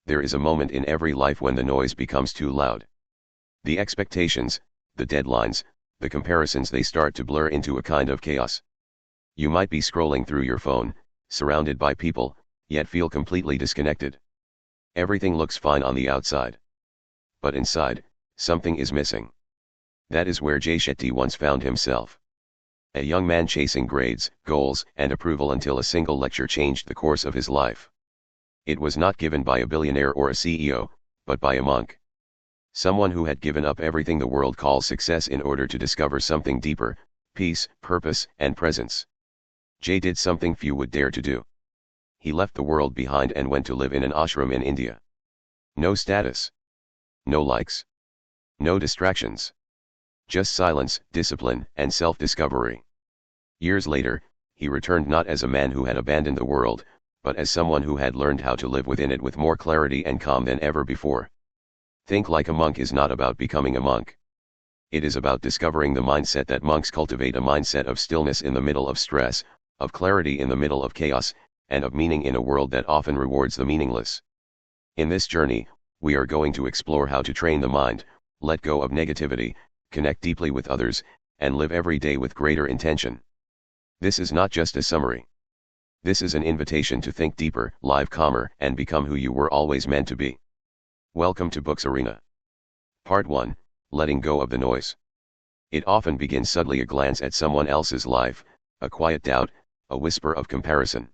There is a moment in every life when the noise becomes too loud. The expectations, the deadlines, the comparisons, they start to blur into a kind of chaos. You might be scrolling through your phone, surrounded by people, yet feel completely disconnected. Everything looks fine on the outside. But inside, something is missing. That is where Shetty once found himself. A young man chasing grades, goals, and approval until a single lecture changed the course of his life. It was not given by a billionaire or a CEO, but by a monk. Someone who had given up everything the world calls success in order to discover something deeper: peace, purpose, and presence. Jay did something few would dare to do. He left the world behind and went to live in an ashram in India. No status. No likes. No distractions. Just silence, discipline, and self-discovery. Years later, he returned not as a man who had abandoned the world, but as someone who had learned how to live within it with more clarity and calm than ever before. Think like a monk is not about becoming a monk. It is about discovering the mindset that monks cultivate, a mindset of stillness in the middle of stress, of clarity in the middle of chaos, and of meaning in a world that often rewards the meaningless. In this journey, we are going to explore how to train the mind, let go of negativity, connect deeply with others, and live every day with greater intention. This is not just a summary. This is an invitation to think deeper, live calmer, and become who you were always meant to be. Welcome to Books Arena. Part 1, Letting Go of the Noise. It often begins subtly: a glance at someone else's life, a quiet doubt, a whisper of comparison.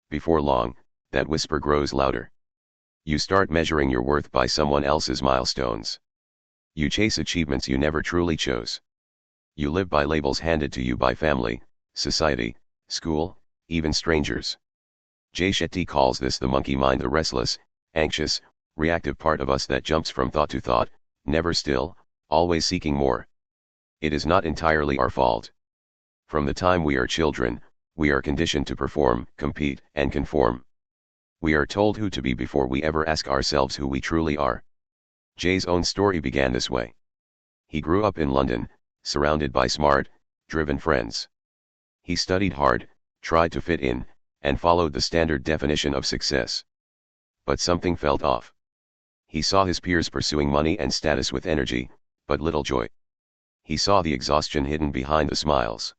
Before long, that whisper grows louder. You start measuring your worth by someone else's milestones. You chase achievements you never truly chose. You live by labels handed to you by family, society, school, even strangers. Shetty calls this the monkey mind, the restless, anxious, reactive part of us that jumps from thought to thought, never still, always seeking more. It is not entirely our fault. From the time we are children, we are conditioned to perform, compete, and conform. We are told who to be before we ever ask ourselves who we truly are. Jay's own story began this way. He grew up in London, surrounded by smart, driven friends. He studied hard, tried to fit in, and followed the standard definition of success. But something felt off. He saw his peers pursuing money and status with energy, but little joy. He saw the exhaustion hidden behind the smiles.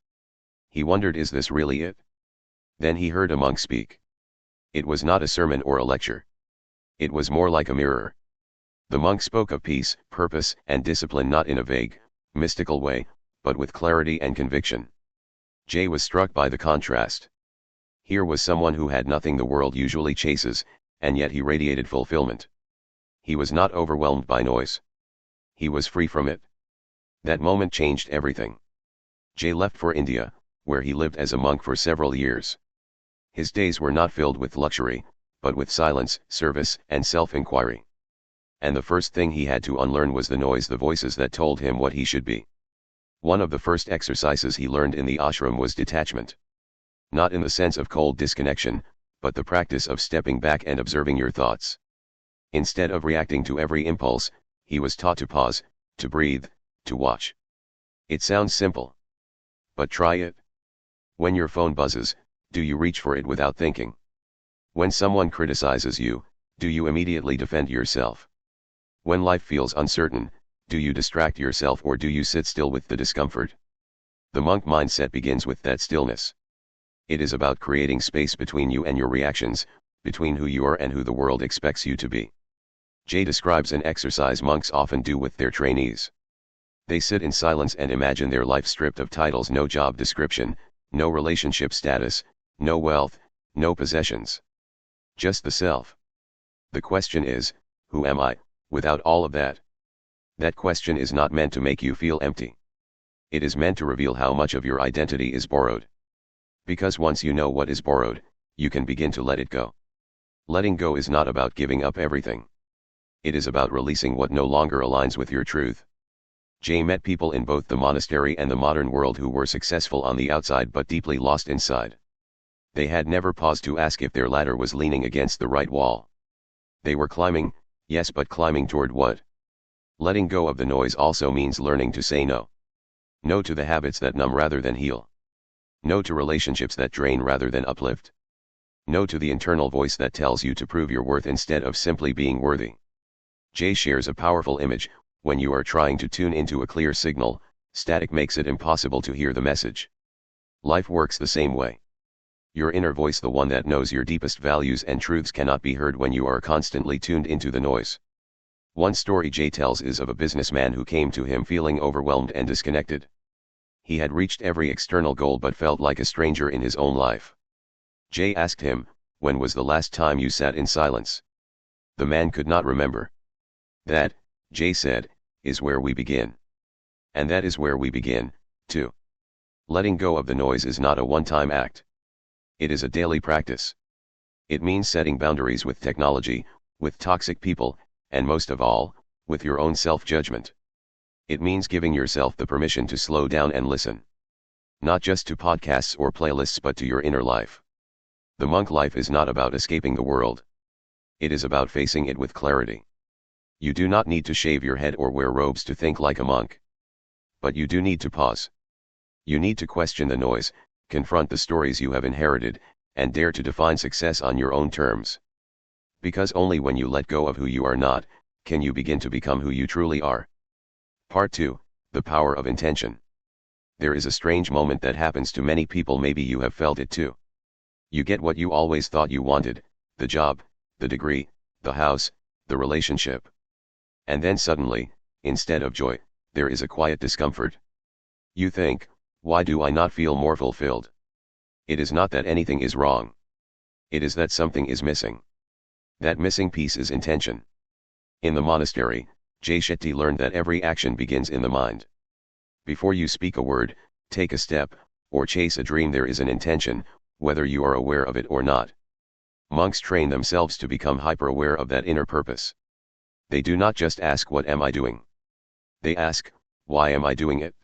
He wondered, is this really it? Then he heard a monk speak. It was not a sermon or a lecture. It was more like a mirror. The monk spoke of peace, purpose, and discipline, not in a vague, mystical way, but with clarity and conviction. Jay was struck by the contrast. Here was someone who had nothing the world usually chases, and yet he radiated fulfillment. He was not overwhelmed by noise. He was free from it. That moment changed everything. Jay left for India, where he lived as a monk for several years. His days were not filled with luxury, but with silence, service, and self-inquiry. And the first thing he had to unlearn was the noise, the voices that told him what he should be. One of the first exercises he learned in the ashram was detachment. Not in the sense of cold disconnection, but the practice of stepping back and observing your thoughts. Instead of reacting to every impulse, he was taught to pause, to breathe, to watch. It sounds simple. But try it. When your phone buzzes, do you reach for it without thinking? When someone criticizes you, do you immediately defend yourself? When life feels uncertain, do you distract yourself or do you sit still with the discomfort? The monk mindset begins with that stillness. It is about creating space between you and your reactions, between who you are and who the world expects you to be. Jay describes an exercise monks often do with their trainees. They sit in silence and imagine their life stripped of titles: no job description, no relationship status, no wealth, no possessions. Just the self. The question is, who am I, without all of that? That question is not meant to make you feel empty. It is meant to reveal how much of your identity is borrowed. Because once you know what is borrowed, you can begin to let it go. Letting go is not about giving up everything. It is about releasing what no longer aligns with your truth. Jay met people in both the monastery and the modern world who were successful on the outside but deeply lost inside. They had never paused to ask if their ladder was leaning against the right wall. They were climbing, yes, but climbing toward what? Letting go of the noise also means learning to say no. No to the habits that numb rather than heal. No to relationships that drain rather than uplift. No to the internal voice that tells you to prove your worth instead of simply being worthy. Jay shares a powerful image: when you are trying to tune into a clear signal, static makes it impossible to hear the message. Life works the same way. Your inner voice, the one that knows your deepest values and truths, cannot be heard when you are constantly tuned into the noise. One story Jay tells is of a businessman who came to him feeling overwhelmed and disconnected. He had reached every external goal but felt like a stranger in his own life. Jay asked him, "When was the last time you sat in silence?" The man could not remember. "That," Jay said, "is where we begin." And that is where we begin, too. Letting go of the noise is not a one-time act. It is a daily practice. It means setting boundaries with technology, with toxic people, and most of all, with your own self-judgment. It means giving yourself the permission to slow down and listen. Not just to podcasts or playlists, but to your inner life. The monk life is not about escaping the world. It is about facing it with clarity. You do not need to shave your head or wear robes to think like a monk. But you do need to pause. You need to question the noise, confront the stories you have inherited, and dare to define success on your own terms. Because only when you let go of who you are not, can you begin to become who you truly are. Part 2, The Power of Intention. There is a strange moment that happens to many people, maybe you have felt it too. You get what you always thought you wanted: the job, the degree, the house, the relationship. And then suddenly, instead of joy, there is a quiet discomfort. You think, "Why do I not feel more fulfilled?" It is not that anything is wrong. It is that something is missing. That missing piece is intention. In the monastery, Shetty learned that every action begins in the mind. Before you speak a word, take a step, or chase a dream, there is an intention, whether you are aware of it or not. Monks train themselves to become hyper-aware of that inner purpose. They do not just ask, "What am I doing?" They ask, "Why am I doing it?"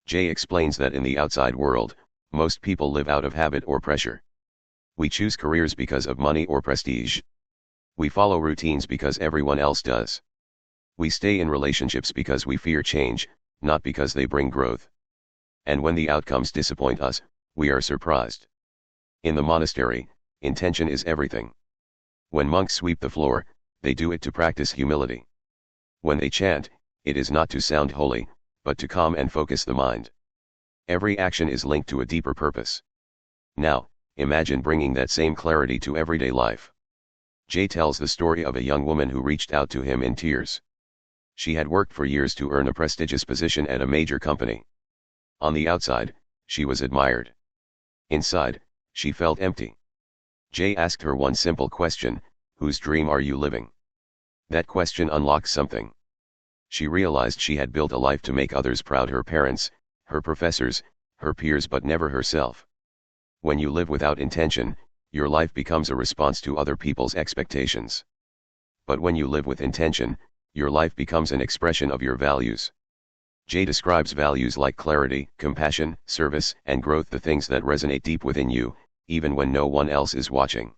Jay explains that in the outside world, most people live out of habit or pressure. We choose careers because of money or prestige. We follow routines because everyone else does. We stay in relationships because we fear change, not because they bring growth. And when the outcomes disappoint us, we are surprised. In the monastery, intention is everything. When monks sweep the floor, they do it to practice humility. When they chant, it is not to sound holy, but to calm and focus the mind. Every action is linked to a deeper purpose. Now, imagine bringing that same clarity to everyday life. Jay tells the story of a young woman who reached out to him in tears. She had worked for years to earn a prestigious position at a major company. On the outside, she was admired. Inside, she felt empty. Jay asked her one simple question: "Whose dream are you living?" That question unlocked something. She realized she had built a life to make others proud: her parents, her professors, her peers, but never herself. When you live without intention, your life becomes a response to other people's expectations. But when you live with intention, your life becomes an expression of your values. Jay describes values like clarity, compassion, service, and growth, the things that resonate deep within you, even when no one else is watching.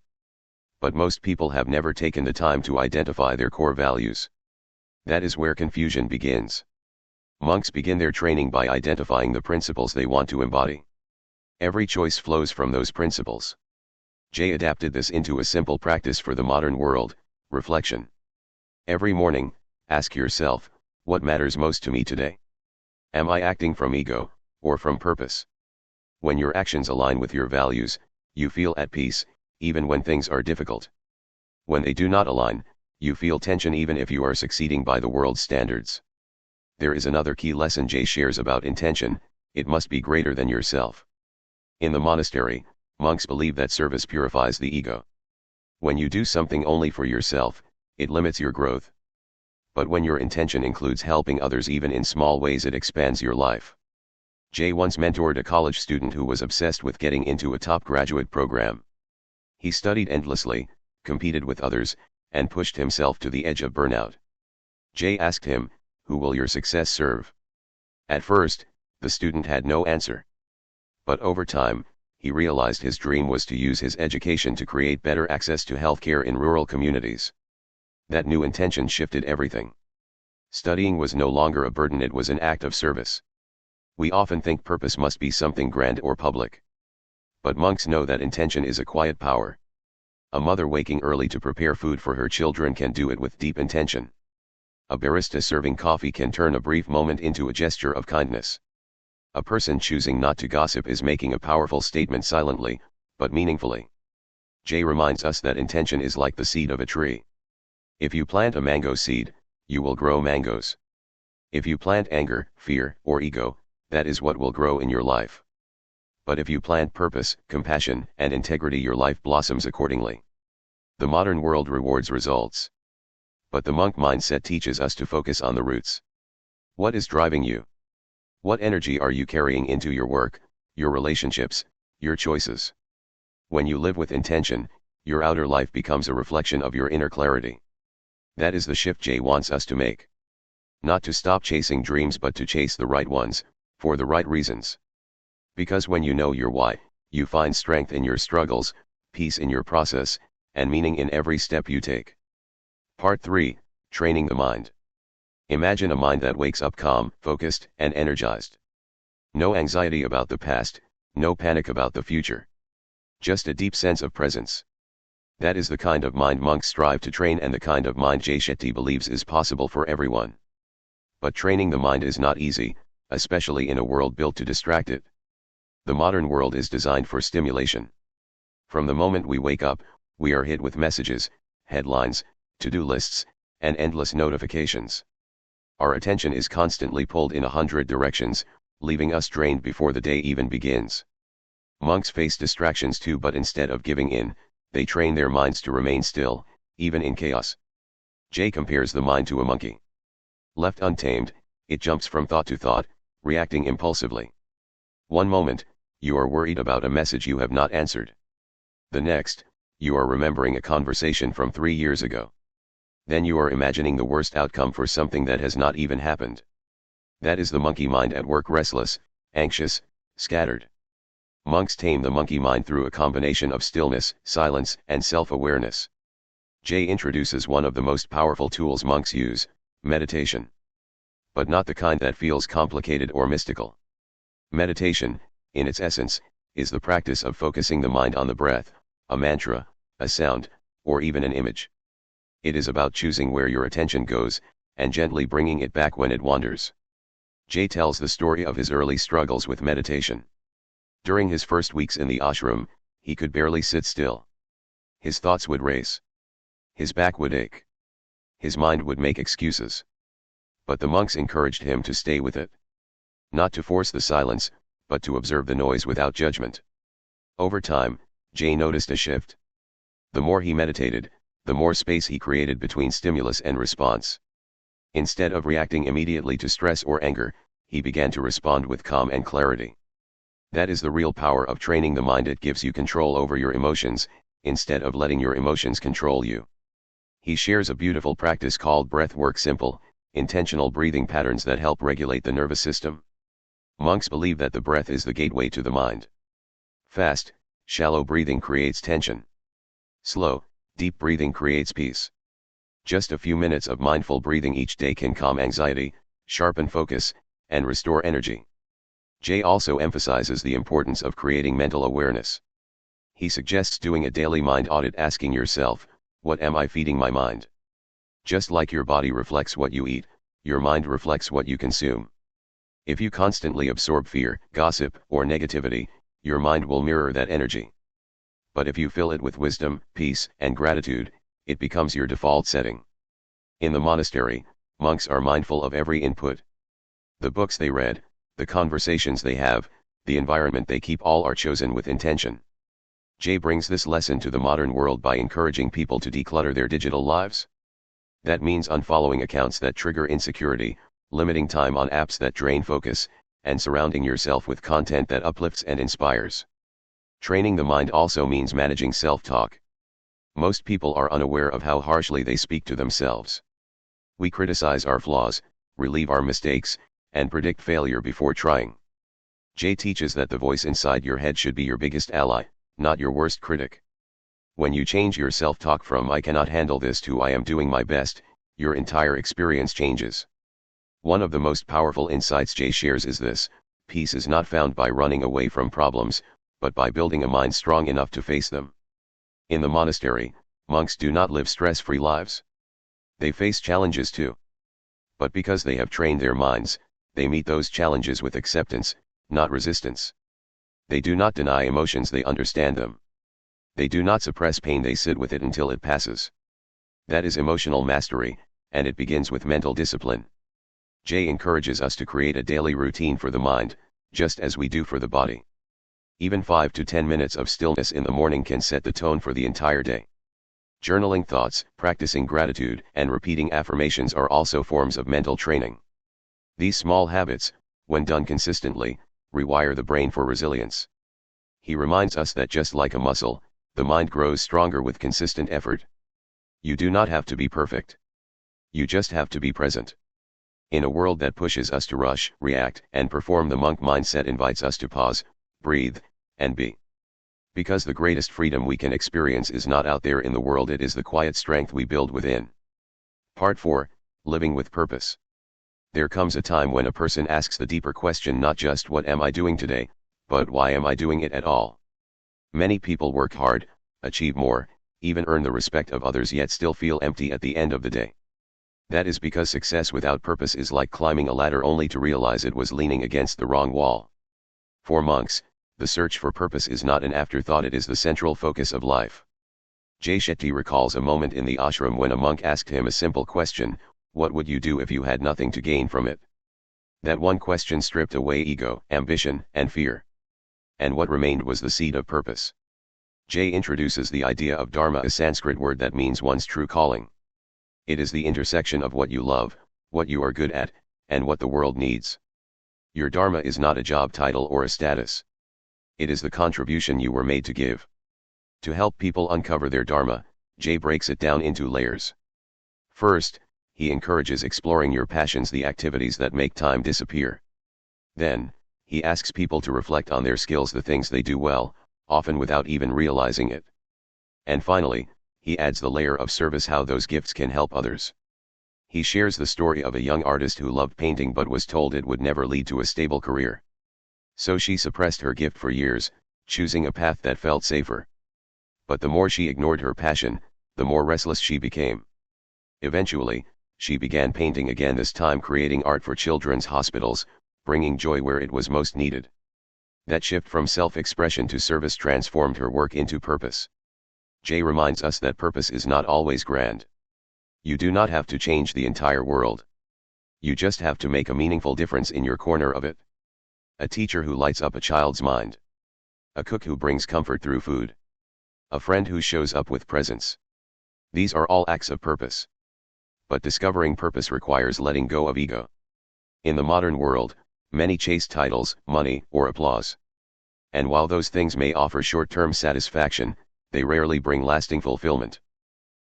But most people have never taken the time to identify their core values. That is where confusion begins. Monks begin their training by identifying the principles they want to embody. Every choice flows from those principles. Jay adapted this into a simple practice for the modern world: reflection. Every morning, ask yourself, what matters most to me today? Am I acting from ego, or from purpose? When your actions align with your values, you feel at peace, even when things are difficult. When they do not align, you feel tension even if you are succeeding by the world's standards. There is another key lesson Jay shares about intention: it must be greater than yourself. In the monastery, monks believe that service purifies the ego. When you do something only for yourself, it limits your growth. But when your intention includes helping others, even in small ways, it expands your life. Jay once mentored a college student who was obsessed with getting into a top graduate program. He studied endlessly, competed with others, and pushed himself to the edge of burnout. Jay asked him, "Who will your success serve?" At first, the student had no answer. But over time, he realized his dream was to use his education to create better access to healthcare in rural communities. That new intention shifted everything. Studying was no longer a burden, it was an act of service. We often think purpose must be something grand or public. But monks know that intention is a quiet power. A mother waking early to prepare food for her children can do it with deep intention. A barista serving coffee can turn a brief moment into a gesture of kindness. A person choosing not to gossip is making a powerful statement silently, but meaningfully. Jay reminds us that intention is like the seed of a tree. If you plant a mango seed, you will grow mangoes. If you plant anger, fear, or ego, that is what will grow in your life. But if you plant purpose, compassion, and integrity, your life blossoms accordingly. The modern world rewards results. But the monk mindset teaches us to focus on the roots. What is driving you? What energy are you carrying into your work, your relationships, your choices? When you live with intention, your outer life becomes a reflection of your inner clarity. That is the shift Jay wants us to make. Not to stop chasing dreams, but to chase the right ones, for the right reasons. Because when you know your why, you find strength in your struggles, peace in your process, and meaning in every step you take. Part 3, Training the Mind. Imagine a mind that wakes up calm, focused, and energized. No anxiety about the past, no panic about the future. Just a deep sense of presence. That is the kind of mind monks strive to train, and the kind of mind Shetty believes is possible for everyone. But training the mind is not easy, especially in a world built to distract it. The modern world is designed for stimulation. From the moment we wake up, we are hit with messages, headlines, to-do lists, and endless notifications. Our attention is constantly pulled in 100 directions, leaving us drained before the day even begins. Monks face distractions too, but instead of giving in, they train their minds to remain still, even in chaos. Jay compares the mind to a monkey. Left untamed, it jumps from thought to thought, reacting impulsively. One moment, you are worried about a message you have not answered. The next, you are remembering a conversation from 3 years ago. Then you are imagining the worst outcome for something that has not even happened. That is the monkey mind at work, restless, anxious, scattered. Monks tame the monkey mind through a combination of stillness, silence, and self-awareness. Jay introduces one of the most powerful tools monks use, meditation. But not the kind that feels complicated or mystical. Meditation, in its essence, is the practice of focusing the mind on the breath, a mantra, a sound, or even an image. It is about choosing where your attention goes, and gently bringing it back when it wanders. Jay tells the story of his early struggles with meditation. During his first weeks in the ashram, he could barely sit still. His thoughts would race. His back would ache. His mind would make excuses. But the monks encouraged him to stay with it. Not to force the silence, but to observe the noise without judgment. Over time, Jay noticed a shift. The more he meditated, the more space he created between stimulus and response. Instead of reacting immediately to stress or anger, he began to respond with calm and clarity. That is the real power of training the mind. It gives you control over your emotions, instead of letting your emotions control you. He shares a beautiful practice called breath work, simple, intentional breathing patterns that help regulate the nervous system. Monks believe that the breath is the gateway to the mind. Fast, shallow breathing creates tension. Slow, deep breathing creates peace. Just a few minutes of mindful breathing each day can calm anxiety, sharpen focus, and restore energy. Jay also emphasizes the importance of creating mental awareness. He suggests doing a daily mind audit, asking yourself, what am I feeding my mind? Just like your body reflects what you eat, your mind reflects what you consume. If you constantly absorb fear, gossip, or negativity, your mind will mirror that energy. But if you fill it with wisdom, peace, and gratitude, it becomes your default setting. In the monastery, monks are mindful of every input. The books they read, the conversations they have, the environment they keep, all are chosen with intention. Jay brings this lesson to the modern world by encouraging people to declutter their digital lives. That means unfollowing accounts that trigger insecurity, limiting time on apps that drain focus, and surrounding yourself with content that uplifts and inspires. Training the mind also means managing self-talk. Most people are unaware of how harshly they speak to themselves. We criticize our flaws, relieve our mistakes, and predict failure before trying. Jay teaches that the voice inside your head should be your biggest ally, not your worst critic. When you change your self-talk from "I cannot handle this" to "I am doing my best," your entire experience changes. One of the most powerful insights Jay shares is this: peace is not found by running away from problems, but by building a mind strong enough to face them. In the monastery, monks do not live stress-free lives. They face challenges too. But because they have trained their minds, they meet those challenges with acceptance, not resistance. They do not deny emotions, they understand them. They do not suppress pain, they sit with it until it passes. That is emotional mastery, and it begins with mental discipline. Jay encourages us to create a daily routine for the mind, just as we do for the body. Even 5 to 10 minutes of stillness in the morning can set the tone for the entire day. Journaling thoughts, practicing gratitude, and repeating affirmations are also forms of mental training. These small habits, when done consistently, rewire the brain for resilience. He reminds us that just like a muscle, the mind grows stronger with consistent effort. You do not have to be perfect. You just have to be present. In a world that pushes us to rush, react, and perform, the monk mindset invites us to pause, breathe, and be. Because the greatest freedom we can experience is not out there in the world, it is the quiet strength we build within. Part 4, Living with Purpose. There comes a time when a person asks the deeper question, not just what am I doing today, but why am I doing it at all? Many people work hard, achieve more, even earn the respect of others, yet still feel empty at the end of the day. That is because success without purpose is like climbing a ladder only to realize it was leaning against the wrong wall. For monks, the search for purpose is not an afterthought, it is the central focus of life. Shetty recalls a moment in the ashram when a monk asked him a simple question: what would you do if you had nothing to gain from it? That one question stripped away ego, ambition, and fear. And what remained was the seed of purpose. Jay introduces the idea of dharma, a Sanskrit word that means one's true calling. It is the intersection of what you love, what you are good at, and what the world needs. Your dharma is not a job title or a status. It is the contribution you were made to give. To help people uncover their dharma, Jay breaks it down into layers. First, he encourages exploring your passions, the activities that make time disappear. Then, he asks people to reflect on their skills, the things they do well, often without even realizing it. And finally, he adds the layer of service, how those gifts can help others. He shares the story of a young artist who loved painting but was told it would never lead to a stable career. So she suppressed her gift for years, choosing a path that felt safer. But the more she ignored her passion, the more restless she became. Eventually, she began painting again, this time creating art for children's hospitals, bringing joy where it was most needed. That shift from self-expression to service transformed her work into purpose. Jay reminds us that purpose is not always grand. You do not have to change the entire world. You just have to make a meaningful difference in your corner of it. A teacher who lights up a child's mind. A cook who brings comfort through food. A friend who shows up with presence. These are all acts of purpose. But discovering purpose requires letting go of ego. In the modern world, many chase titles, money, or applause. And while those things may offer short-term satisfaction, they rarely bring lasting fulfillment.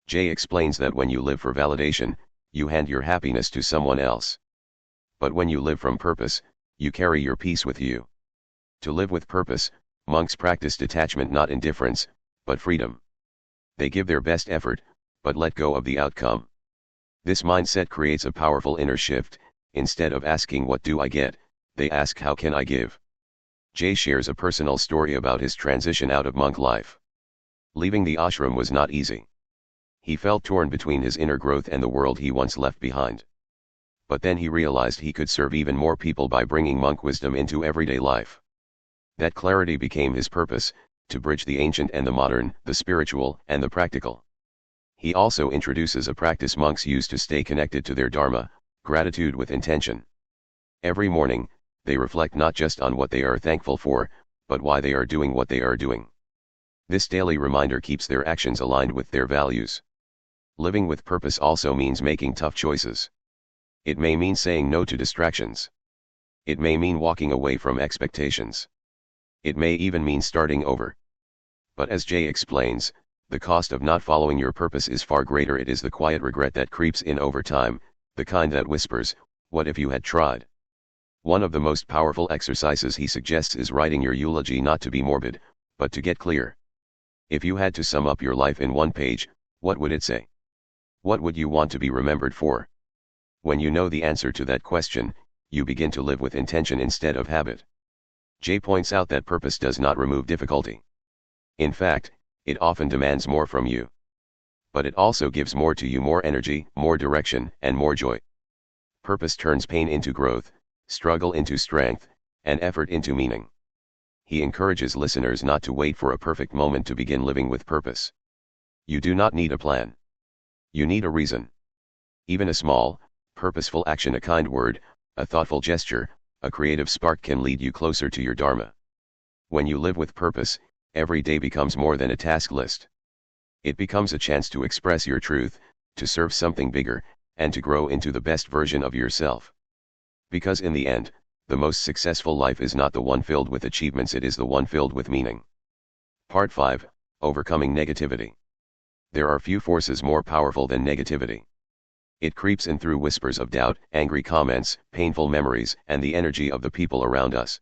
Jay explains that when you live for validation, you hand your happiness to someone else. But when you live from purpose, you carry your peace with you. To live with purpose, monks practice detachment, not indifference, but freedom. They give their best effort, but let go of the outcome. This mindset creates a powerful inner shift. Instead of asking what do I get, they ask how can I give. Jay shares a personal story about his transition out of monk life. Leaving the ashram was not easy. He felt torn between his inner growth and the world he once left behind. But then he realized he could serve even more people by bringing monk wisdom into everyday life. That clarity became his purpose, to bridge the ancient and the modern, the spiritual and the practical. He also introduces a practice monks use to stay connected to their dharma: gratitude with intention. Every morning, they reflect not just on what they are thankful for, but why they are doing what they are doing. This daily reminder keeps their actions aligned with their values. Living with purpose also means making tough choices. It may mean saying no to distractions. It may mean walking away from expectations. It may even mean starting over. But as Jay explains, the cost of not following your purpose is far greater. It is the quiet regret that creeps in over time, the kind that whispers, "What if you had tried?" One of the most powerful exercises he suggests is writing your eulogy, not to be morbid, but to get clear. If you had to sum up your life in one page, what would it say? What would you want to be remembered for? When you know the answer to that question, you begin to live with intention instead of habit. Jay points out that purpose does not remove difficulty. In fact, It often demands more from you. But it also gives more to you: more energy, more direction, and more joy. Purpose turns pain into growth, struggle into strength, and effort into meaning. He encourages listeners not to wait for a perfect moment to begin living with purpose. You do not need a plan. You need a reason. Even a small, purposeful action, a kind word, a thoughtful gesture, a creative spark can lead you closer to your Dharma. When you live with purpose, every day becomes more than a task list. It becomes a chance to express your truth, to serve something bigger, and to grow into the best version of yourself. Because in the end, the most successful life is not the one filled with achievements, it is the one filled with meaning. Part 5, Overcoming Negativity. There are few forces more powerful than negativity. It creeps in through whispers of doubt, angry comments, painful memories, and the energy of the people around us.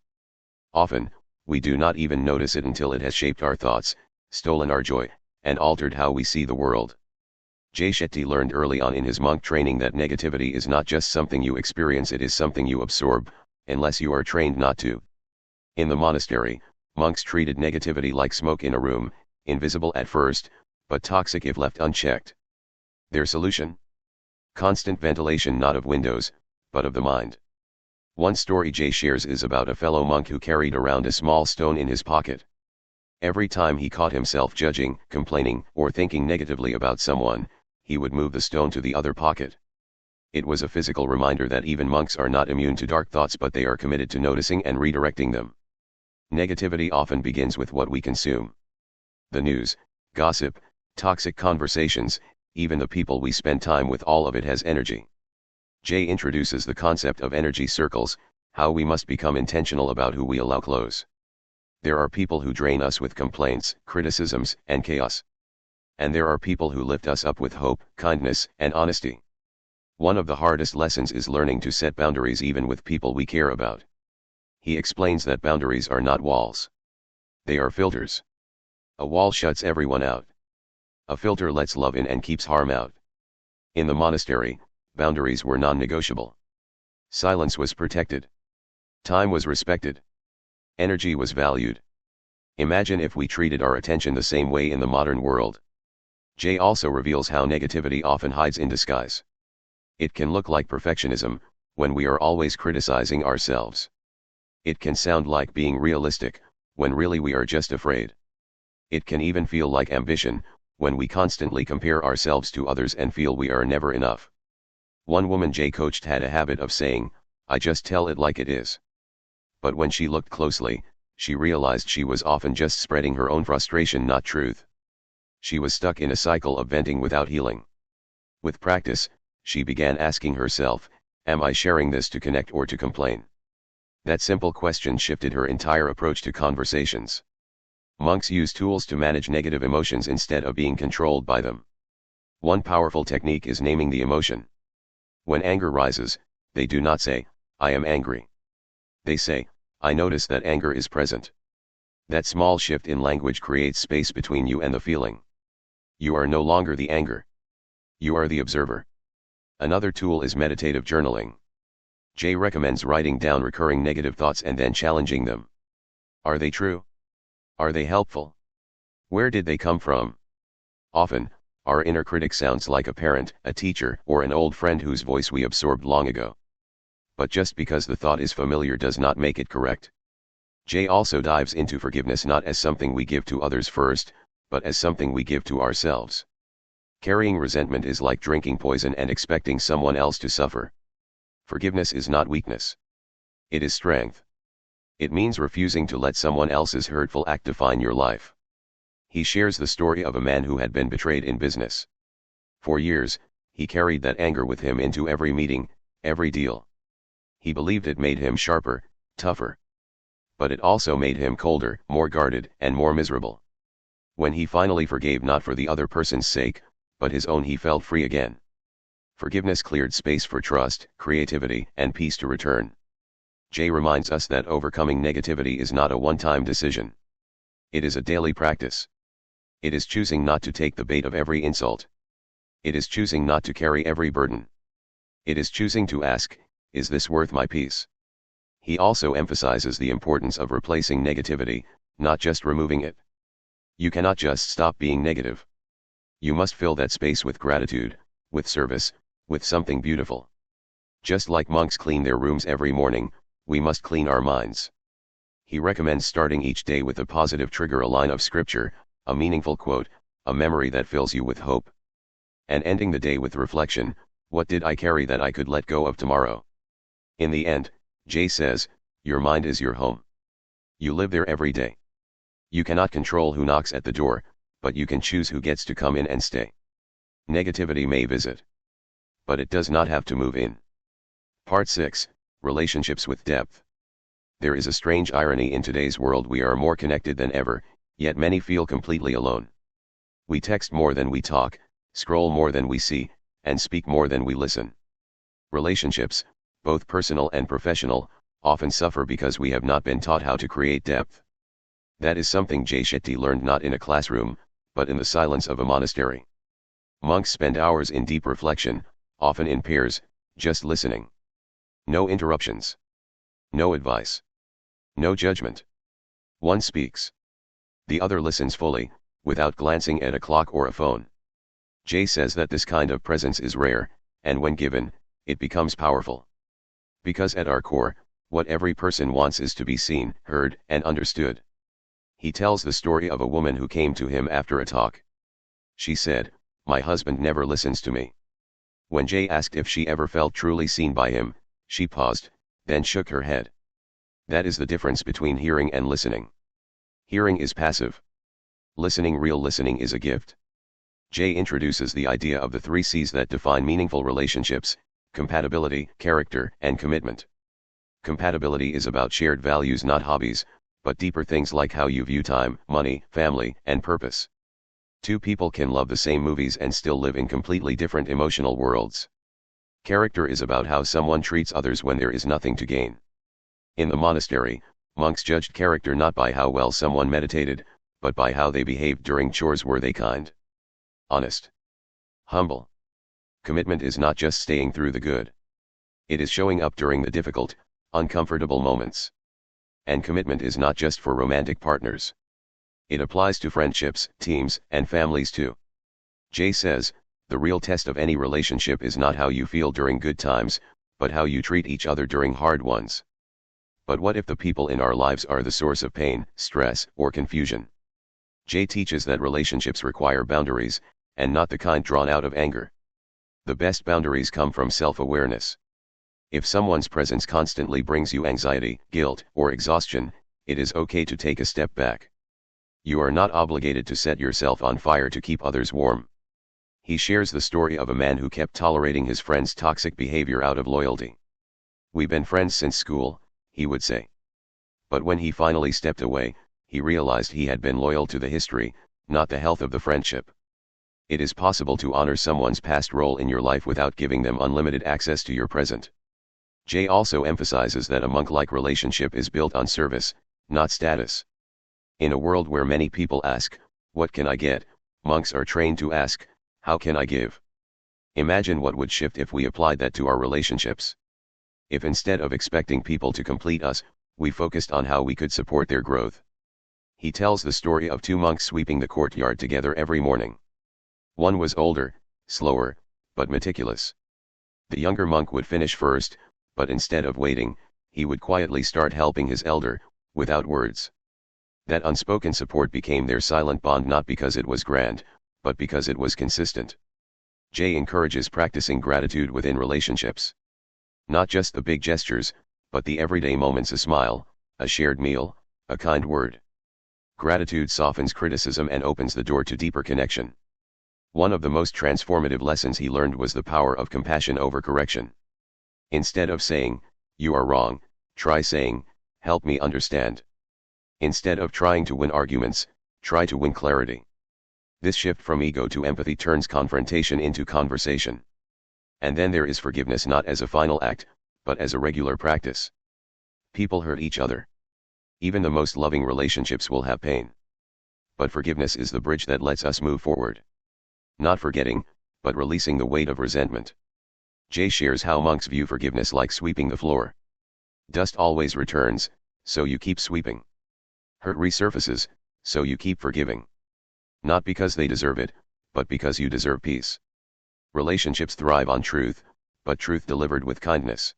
Often, we do not even notice it until it has shaped our thoughts, stolen our joy, and altered how we see the world. Shetty learned early on in his monk training that negativity is not just something you experience, it is something you absorb, unless you are trained not to. In the monastery, monks treated negativity like smoke in a room, invisible at first, but toxic if left unchecked. Their solution? Constant ventilation, not of windows, but of the mind. One story Jay shares is about a fellow monk who carried around a small stone in his pocket. Every time he caught himself judging, complaining, or thinking negatively about someone, he would move the stone to the other pocket. It was a physical reminder that even monks are not immune to dark thoughts, but they are committed to noticing and redirecting them. Negativity often begins with what we consume. The news, gossip, toxic conversations, even the people we spend time with, all of it has energy. Jay introduces the concept of energy circles, how we must become intentional about who we allow close. There are people who drain us with complaints, criticisms, and chaos. And there are people who lift us up with hope, kindness, and honesty. One of the hardest lessons is learning to set boundaries even with people we care about. He explains that boundaries are not walls. They are filters. A wall shuts everyone out. A filter lets love in and keeps harm out. In the monastery, boundaries were non-negotiable. Silence was protected. Time was respected. Energy was valued. Imagine if we treated our attention the same way in the modern world. Jay also reveals how negativity often hides in disguise. It can look like perfectionism, when we are always criticizing ourselves. It can sound like being realistic, when really we are just afraid. It can even feel like ambition, when we constantly compare ourselves to others and feel we are never enough. One woman Jay coached had a habit of saying, "I just tell it like it is." But when she looked closely, she realized she was often just spreading her own frustration, not truth. She was stuck in a cycle of venting without healing. With practice, she began asking herself, "Am I sharing this to connect or to complain?" That simple question shifted her entire approach to conversations. Monks use tools to manage negative emotions instead of being controlled by them. One powerful technique is naming the emotion. When anger rises, they do not say, "I am angry." They say, "I notice that anger is present." That small shift in language creates space between you and the feeling. You are no longer the anger. You are the observer. Another tool is meditative journaling. Jay recommends writing down recurring negative thoughts and then challenging them. Are they true? Are they helpful? Where did they come from? Often, our inner critic sounds like a parent, a teacher, or an old friend whose voice we absorbed long ago. But just because the thought is familiar does not make it correct. Jay also dives into forgiveness not as something we give to others first, but as something we give to ourselves. Carrying resentment is like drinking poison and expecting someone else to suffer. Forgiveness is not weakness. It is strength. It means refusing to let someone else's hurtful act define your life. He shares the story of a man who had been betrayed in business. For years, he carried that anger with him into every meeting, every deal. He believed it made him sharper, tougher. But it also made him colder, more guarded, and more miserable. When he finally forgave, not for the other person's sake, but his own, he felt free again. Forgiveness cleared space for trust, creativity, and peace to return. Jay reminds us that overcoming negativity is not a one-time decision. It is a daily practice. It is choosing not to take the bait of every insult. It is choosing not to carry every burden. It is choosing to ask, "Is this worth my peace?" He also emphasizes the importance of replacing negativity, not just removing it. You cannot just stop being negative. You must fill that space with gratitude, with service, with something beautiful. Just like monks clean their rooms every morning, we must clean our minds. He recommends starting each day with a positive trigger, a line of scripture, a meaningful quote, a memory that fills you with hope. And ending the day with reflection: what did I carry that I could let go of tomorrow? In the end, Jay says, your mind is your home. You live there every day. You cannot control who knocks at the door, but you can choose who gets to come in and stay. Negativity may visit, but it does not have to move in. Part 6, Relationships with Depth. There is a strange irony in today's world. We are more connected than ever, yet many feel completely alone. We text more than we talk, scroll more than we see, and speak more than we listen. Relationships, both personal and professional, often suffer because we have not been taught how to create depth. That is something Shetty learned not in a classroom, but in the silence of a monastery. Monks spend hours in deep reflection, often in pairs, just listening. No interruptions. No advice. No judgment. One speaks. The other listens fully, without glancing at a clock or a phone. Jay says that this kind of presence is rare, and when given, it becomes powerful. Because at our core, what every person wants is to be seen, heard, and understood. He tells the story of a woman who came to him after a talk. She said, "My husband never listens to me." When Jay asked if she ever felt truly seen by him, she paused, then shook her head. That is the difference between hearing and listening. Hearing is passive. Listening, real listening, is a gift. Jay introduces the idea of the 3 C's that define meaningful relationships: compatibility, character, and commitment. Compatibility is about shared values, not hobbies, but deeper things like how you view time, money, family, and purpose. 2 people can love the same movies and still live in completely different emotional worlds. Character is about how someone treats others when there is nothing to gain. In the monastery, monks judged character not by how well someone meditated, but by how they behaved during chores. Were they kind, honest, humble? Commitment is not just staying through the good. It is showing up during the difficult, uncomfortable moments. And commitment is not just for romantic partners. It applies to friendships, teams, and families too. Jay says, the real test of any relationship is not how you feel during good times, but how you treat each other during hard ones. But what if the people in our lives are the source of pain, stress, or confusion? Jay teaches that relationships require boundaries, and not the kind drawn out of anger. The best boundaries come from self-awareness. If someone's presence constantly brings you anxiety, guilt, or exhaustion, it is okay to take a step back. You are not obligated to set yourself on fire to keep others warm. He shares the story of a man who kept tolerating his friend's toxic behavior out of loyalty. "We've been friends since school," he would say. But when he finally stepped away, he realized he had been loyal to the history, not the health of the friendship. It is possible to honor someone's past role in your life without giving them unlimited access to your present. Jay also emphasizes that a monk-like relationship is built on service, not status. In a world where many people ask, "What can I get?" monks are trained to ask, "How can I give?" Imagine what would shift if we applied that to our relationships. If instead of expecting people to complete us, we focused on how we could support their growth. He tells the story of 2 monks sweeping the courtyard together every morning. One was older, slower, but meticulous. The younger monk would finish first, but instead of waiting, he would quietly start helping his elder, without words. That unspoken support became their silent bond, not because it was grand, but because it was consistent. Jay encourages practicing gratitude within relationships. Not just the big gestures, but the everyday moments: a smile, a shared meal, a kind word. Gratitude softens criticism and opens the door to deeper connection. One of the most transformative lessons he learned was the power of compassion over correction. Instead of saying, "You are wrong," try saying, "Help me understand." Instead of trying to win arguments, try to win clarity. This shift from ego to empathy turns confrontation into conversation. And then there is forgiveness, not as a final act, but as a regular practice. People hurt each other. Even the most loving relationships will have pain. But forgiveness is the bridge that lets us move forward. Not forgetting, but releasing the weight of resentment. Jay shares how monks view forgiveness like sweeping the floor. Dust always returns, so you keep sweeping. Hurt resurfaces, so you keep forgiving. Not because they deserve it, but because you deserve peace. Relationships thrive on truth, but truth delivered with kindness.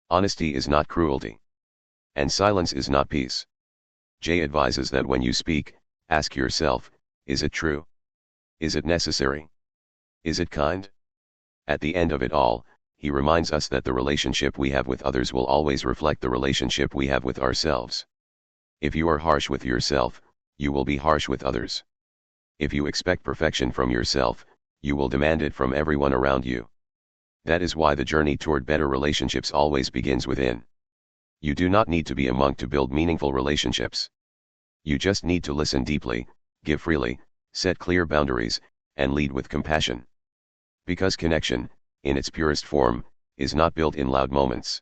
Honesty is not cruelty. And silence is not peace. Jay advises that when you speak, ask yourself, is it true? Is it necessary? Is it kind? At the end of it all, he reminds us that the relationship we have with others will always reflect the relationship we have with ourselves. If you are harsh with yourself, you will be harsh with others. If you expect perfection from yourself, you will demand it from everyone around you. That is why the journey toward better relationships always begins within. You do not need to be a monk to build meaningful relationships. You just need to listen deeply, give freely, set clear boundaries, and lead with compassion. Because connection, in its purest form, is not built in loud moments.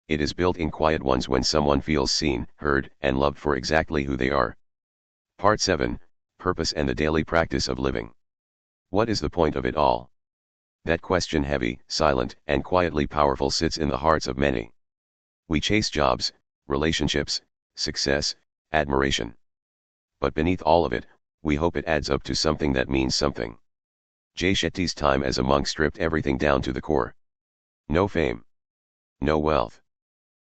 It is built in quiet ones when someone feels seen, heard, and loved for exactly who they are. Part 7, Purpose and the Daily Practice of Living. What is the point of it all? That question, heavy, silent, and quietly powerful, sits in the hearts of many. We chase jobs, relationships, success, admiration. But beneath all of it, we hope it adds up to something that means something. Shetty's time as a monk stripped everything down to the core. No fame. No wealth.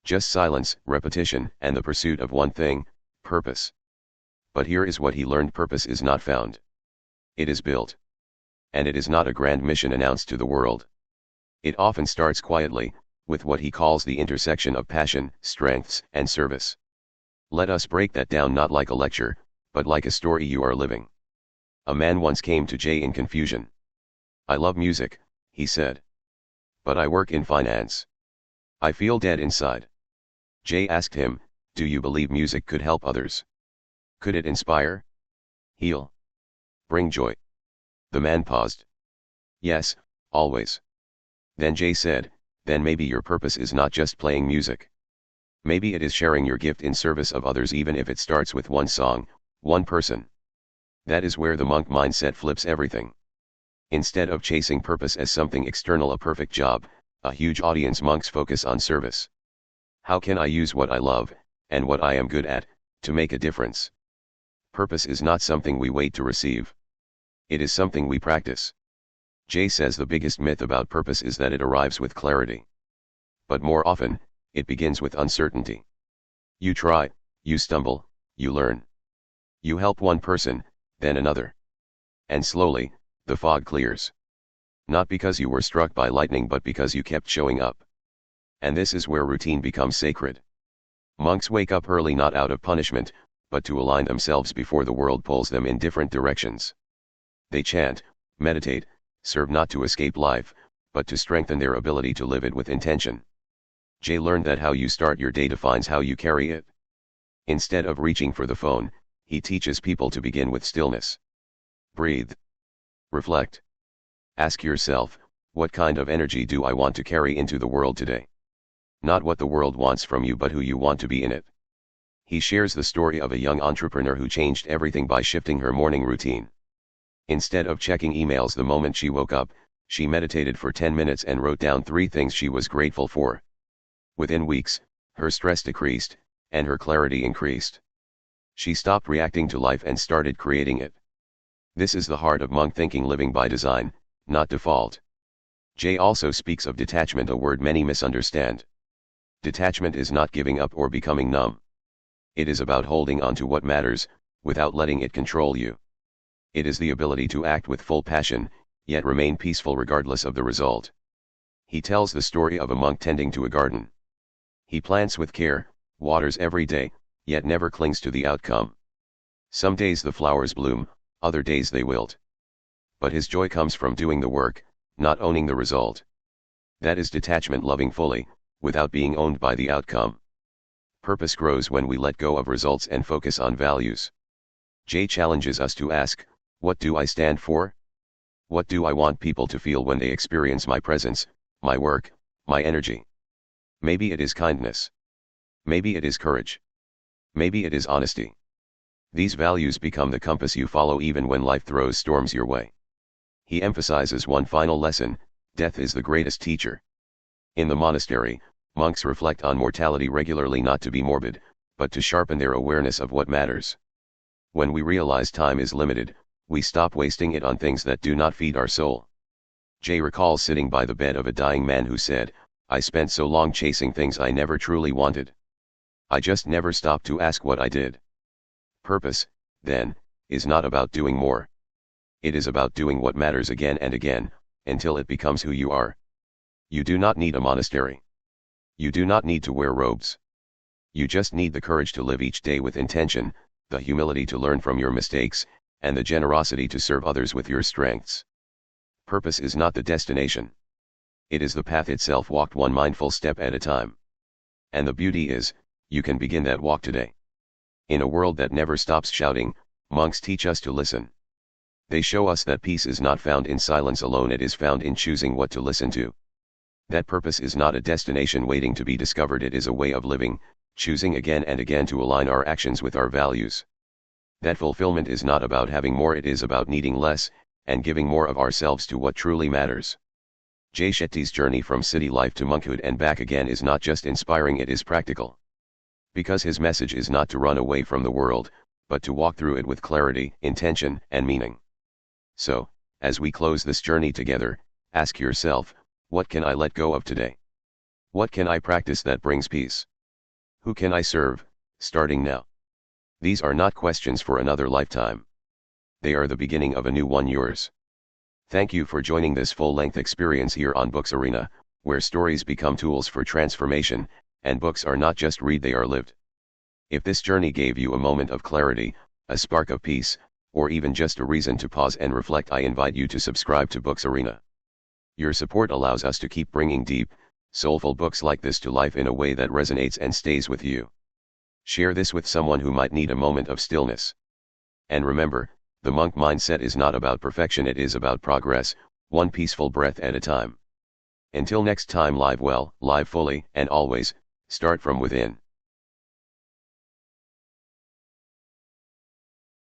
Just silence, repetition, and the pursuit of one thing, purpose. But here is what he learned: purpose is not found. It is built. And it is not a grand mission announced to the world. It often starts quietly, with what he calls the intersection of passion, strengths, and service. Let us break that down, not like a lecture, but like a story you are living. A man once came to Jay in confusion. I love music, he said. But I work in finance. I feel dead inside. Jay asked him, do you believe music could help others? Could it inspire? Heal? Bring joy? The man paused. Yes, always. Then Jay said, then maybe your purpose is not just playing music. Maybe it is sharing your gift in service of others, even if it starts with one song, one person. That is where the monk mindset flips everything. Instead of chasing purpose as something external, a perfect job, a huge audience, monks focus on service. How can I use what I love, and what I am good at, to make a difference? Purpose is not something we wait to receive. It is something we practice. Jay says the biggest myth about purpose is that it arrives with clarity. But more often, it begins with uncertainty. You try, you stumble, you learn. You help one person, then another. And slowly, the fog clears. Not because you were struck by lightning, but because you kept showing up. And this is where routine becomes sacred. Monks wake up early not out of punishment, but to align themselves before the world pulls them in different directions. They chant, meditate, serve not to escape life, but to strengthen their ability to live it with intention. Jay learned that how you start your day defines how you carry it. Instead of reaching for the phone, he teaches people to begin with stillness. Breathe. Reflect. Ask yourself, what kind of energy do I want to carry into the world today? Not what the world wants from you, but who you want to be in it. He shares the story of a young entrepreneur who changed everything by shifting her morning routine. Instead of checking emails the moment she woke up, she meditated for 10 minutes and wrote down 3 things she was grateful for. Within weeks, her stress decreased, and her clarity increased. She stopped reacting to life and started creating it. This is the heart of monk thinking, living by design, not default. Jay also speaks of detachment, a word many misunderstand. Detachment is not giving up or becoming numb. It is about holding on to what matters, without letting it control you. It is the ability to act with full passion, yet remain peaceful regardless of the result. He tells the story of a monk tending to a garden. He plants with care, waters every day, yet never clings to the outcome. Some days the flowers bloom, other days they wilt. But his joy comes from doing the work, not owning the result. That is detachment, loving fully, without being owned by the outcome. Purpose grows when we let go of results and focus on values. Jay challenges us to ask, what do I stand for? What do I want people to feel when they experience my presence, my work, my energy? Maybe it is kindness. Maybe it is courage. Maybe it is honesty. These values become the compass you follow even when life throws storms your way. He emphasizes one final lesson: death is the greatest teacher. In the monastery, monks reflect on mortality regularly, not to be morbid, but to sharpen their awareness of what matters. When we realize time is limited, We stop wasting it on things that do not feed our soul. Jay recalls sitting by the bed of a dying man who said, "I spent so long chasing things I never truly wanted. I just never stopped to ask what I did." Purpose, then, is not about doing more. It is about doing what matters again and again, until it becomes who you are. You do not need a monastery. You do not need to wear robes. You just need the courage to live each day with intention, the humility to learn from your mistakes, and the generosity to serve others with your strengths. Purpose is not the destination. It is the path itself, walked one mindful step at a time. And the beauty is, you can begin that walk today. In a world that never stops shouting, monks teach us to listen. They show us that peace is not found in silence alone, it is found in choosing what to listen to. That purpose is not a destination waiting to be discovered, it is a way of living, choosing again and again to align our actions with our values. That fulfillment is not about having more, it is about needing less, and giving more of ourselves to what truly matters. Jay Shetty's journey from city life to monkhood and back again is not just inspiring, it is practical. Because his message is not to run away from the world, but to walk through it with clarity, intention, and meaning. So, as we close this journey together, ask yourself, what can I let go of today? What can I practice that brings peace? Who can I serve, starting now? These are not questions for another lifetime. They are the beginning of a new one, yours. Thank you for joining this full-length experience here on Books Arena, where stories become tools for transformation, and books are not just read, they are lived. If this journey gave you a moment of clarity, a spark of peace, or even just a reason to pause and reflect, I invite you to subscribe to Books Arena. Your support allows us to keep bringing deep, soulful books like this to life in a way that resonates and stays with you. Share this with someone who might need a moment of stillness. And remember, the monk mindset is not about perfection, it is about progress, one peaceful breath at a time. Until next time, live well, live fully, and always, start from within.